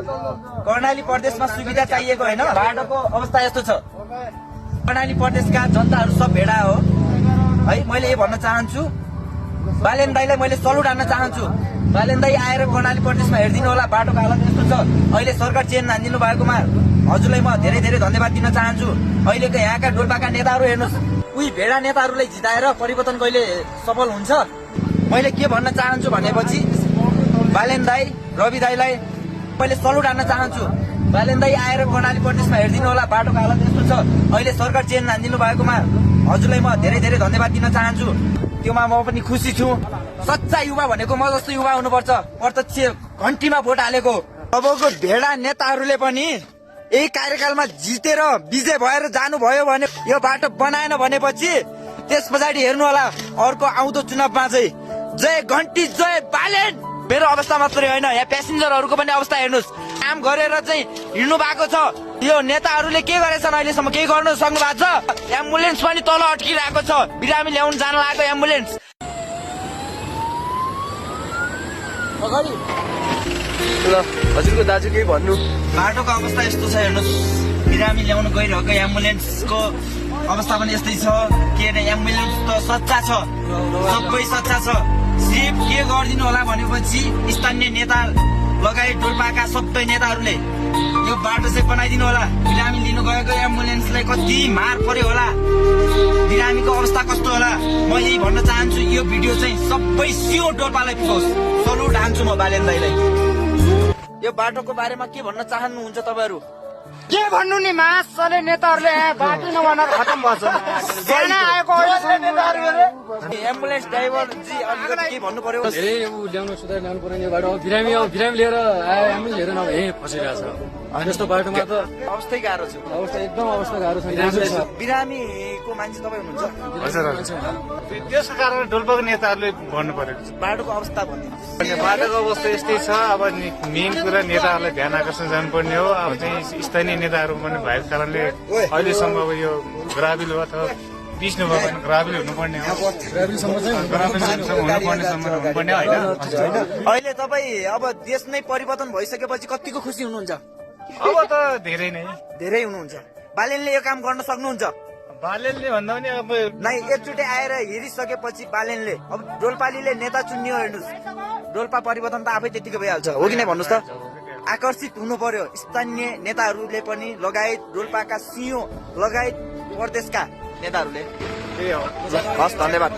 कर्णाली प्रदेशमा सुविधा चाहिएको होइन, बाटोको अवस्था यस्तो छ। कर्णाली प्रदेशका जनताहरू सब भेडा हो है। मैले यो भन्न चाहन्छु, बालेन दाईलाई मैले सल्युट हान्न चाहन्छु। बालेन दाई आएर कर्णाली प्रदेशमा हेरिदिनु होला, बाटोको हालत यस्तो छ। अहिले सरकार चेन हानिदिनु भएकोमा हजुरलाई म धेरै धेरै धन्यवाद दिन चाहन्छु। अहिलेको यहाँका डोल्पाका नेताहरू हेर्नुहोस्, उही भेडा नेताहरूलाई जिताएर परिवर्तन कहिले सफल हुन्छ। मैले के भन्न चाहन्छु भनेपछि बालेन दाई, रवि दाईलाई मैले सल्युट हान्न चाहन्छु। बालेन दाई आएर कर्णाली प्रदेशमा हेरिदिनु होला, बाटोको हालत यस्तो छ। अहिले सरकार चेन हानिदिनु भएकोमा हजुरलाई म धेरै धेरै धन्यवाद दिन चाहन्छु। त्योमा म पनि खुसी छु। सच्चा युवा भनेको म जस्तो युवा हुनुपर्छ, प्रत्यक्ष घन्टीमा भोट हालेको। अबको भेडा नेताहरूले पनि यही कार्यकालमा जितेर विजय भएर जानुभयो भने यो बाटो बनाएन भनेपछि त्यस पछाडि हेर्नु होला अर्को आउँदो चुनावमा चाहिँ जय घन्टी जय बालेन। मेरो अवस्था मात्रै होइन, यहाँ प्यासेन्जरहरूको पनि अवस्था हेर्नुहोस्। काम गरेर चाहिँ हिँड्नु भएको छ। यो नेताहरूले के गरेछन् अहिलेसम्म? केही गर्नु सक्नु भएको छ? एम्बुलेन्स पनि तल अड्किरहेको छ, बिरामी ल्याउन जान लागेको एम्बुलेन्स। ल हजुरको दाजु केही भन्नु। बाटोको अवस्था यस्तो छ हेर्नुहोस्, बिरामी ल्याउन गइरहेको एम्बुलेन्सको अवस्था पनि यस्तै छ। के अरे एम्बुलेन्स त सच्चा छ, सबै सच्चा छ। सिर्फ के गरिदिनु होला भनेपछि स्थानीय नेता लगायत डोल्पाका सबै नेताहरूले यो बाटो चाहिँ बनाइदिनु होला। बिरामी लिनु गएको एम्बुलेन्सलाई कति मार पर्यो होला, बिरामीको अवस्था कस्तो होला। म यही भन्न चाहन्छु, यो भिडियो चाहिँ सबै सियो डोल्पालाई पुगोस्। सल्युट हान्छु म बालेन दाईलाई। यो बाटोको बारेमा के भन्न चाहनुहुन्छ तपाईँहरू? के भन्नु नि, मासले नेताहरूले बाटो नबनाएर खतम भएछ। एम्बुलेन्स ड्राइभर जी अलिकति के भन्नु पर्यो? धेरै ल्याउनु सुधार ल्याउनु पर्यो यो बाटो। बिरामी लिएर आयो, एम्बुलेन्स हेरेन अब यहीँ फसिरहेछ। यस्तो बाटोमा त अवस्थै गाह्रो छ। अवस्था एकदम अवस्था गाह्रो छ। बिरामीको मान्छे तपाईँ हुनुहुन्छ? त्यसको कारण डोल्पाको नेताहरूले भन्नु पर्यो। बाटोको अवस्था भनिदिनुहोस्। बाटोको अवस्था यस्तै छ। अब मेन कुरा नेताहरूलाई ध्यान आकर्षण जानुपर्ने हो। अब चाहिँ स्थानीय नेताहरू पनि भएको कारणले अहिलेसम्म अब यो ग्राभिल अथवा पिच्नु भयो भने ग्राभिल हुनुपर्ने हो। हुनुपर्ने होइन। अहिले तपाईँ अब देश नै परिवर्तन भइसकेपछि कतिको खुसी हुनुहुन्छ? अब त धेरै नै धेरै हुनुहुन्छ। बालेनले यो काम गर्न सक्नुहुन्छ? बालेनले भन्दा पनि अब नै एकचोटि आएर हेरिसकेपछि बालेनले अब डोल्पालीले नेता चुन्यो हेर्नुहोस्, डोल्पा परिवर्तन त आफै त्यतिकै भइहाल्छ, हो कि नै भन्नुहोस् त? आकर्षित हुनु पर्यो स्थानीय नेताहरूले पनि, लगायत डोल्पाका सियो लगायत प्रदेशका नेताहरूले। हस्, धन्यवाद।